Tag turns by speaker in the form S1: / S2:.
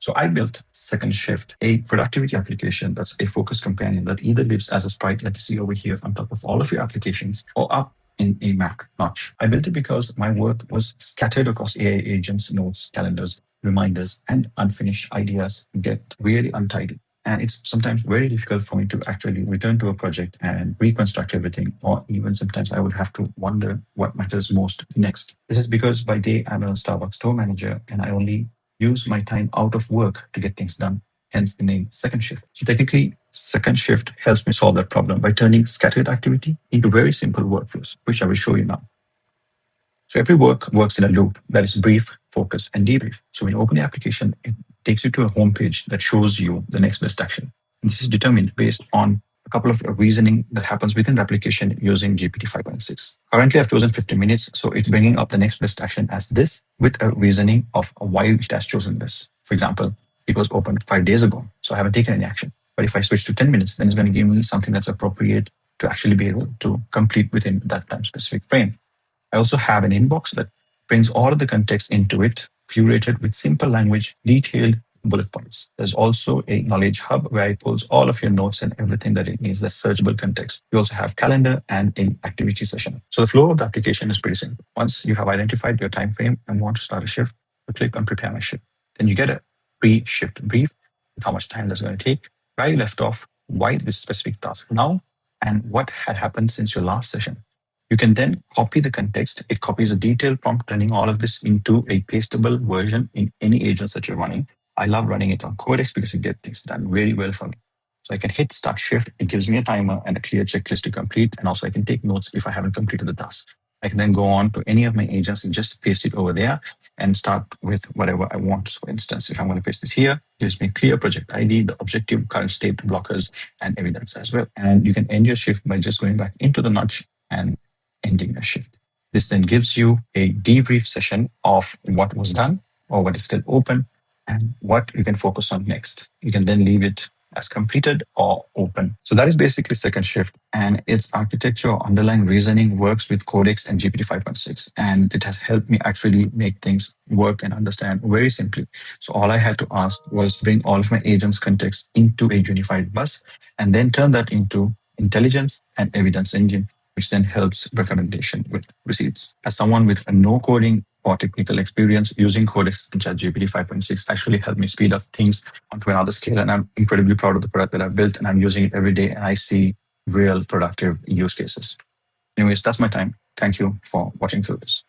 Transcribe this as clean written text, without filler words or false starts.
S1: So I built Second Shift, a productivity application that's a focus companion that either lives as a sprite like you see over here on top of all of your applications or up in a Mac notch. I built it because my work was scattered across AI agents, notes, calendars, reminders, and unfinished ideas get really untidy. And it's sometimes very difficult for me to actually return to a project and reconstruct everything, or even sometimes I would have to wonder what matters most next. This is because by day I'm a Starbucks store manager and I only use my time out of work to get things done, hence the name Second Shift. So technically, Second Shift helps me solve that problem by turning scattered activity into very simple workflows, which I will show you now. So every work works in a loop that is brief, focus, and debrief. So when you open the application, it takes you to a home page that shows you the next best action. And this is determined based on a couple of reasoning that happens within the application using GPT 5.6. Currently, I've chosen 50 minutes, so it's bringing up the next best action as this with a reasoning of why it has chosen this. For example, it was opened 5 days ago, so I haven't taken any action. But if I switch to 10 minutes, then it's going to give me something that's appropriate to actually be able to complete within that time specific frame. I also have an inbox that brings all of the context into it, curated with simple language, detailed bullet points. There's also a knowledge hub where it pulls all of your notes and everything that it needs, that's searchable context. You also have calendar and an activity session. So the flow of the application is pretty simple. Once you have identified your time frame and want to start a shift, you click on prepare my shift. Then you get a pre-shift brief with how much time that's going to take, where you left off, why this specific task now, and what had happened since your last session. You can then copy the context. It copies a detailed prompt, turning all of this into a pastable version in any agents that you're running. I love running it on Codex because it gets things done very well for me. So I can hit start shift. It gives me a timer and a clear checklist to complete. And also I can take notes if I haven't completed the task. I can then go on to any of my agents and just paste it over there and start with whatever I want. So for instance, if I'm going to paste this here, it gives me clear project ID, the objective, current state, blockers, and evidence as well. And you can end your shift by just going back into the notch and ending a shift. This then gives you a debrief session of what was done or what is still open and what you can focus on next. You can then leave it as completed or open. So that is basically Second Shift, and its architecture or underlying reasoning works with Codex and GPT 5.6, and it has helped me actually make things work and understand very simply. So all I had to ask was bring all of my agents' context into a unified bus and then turn that into intelligence and evidence engine, which then helps recommendation with receipts. As someone with a no coding or technical experience, using Codex and ChatGPT 5.6 actually helped me speed up things onto another scale. And I'm incredibly proud of the product that I've built, and I'm using it every day, and I see real productive use cases. Anyways, that's my time. Thank you for watching through this.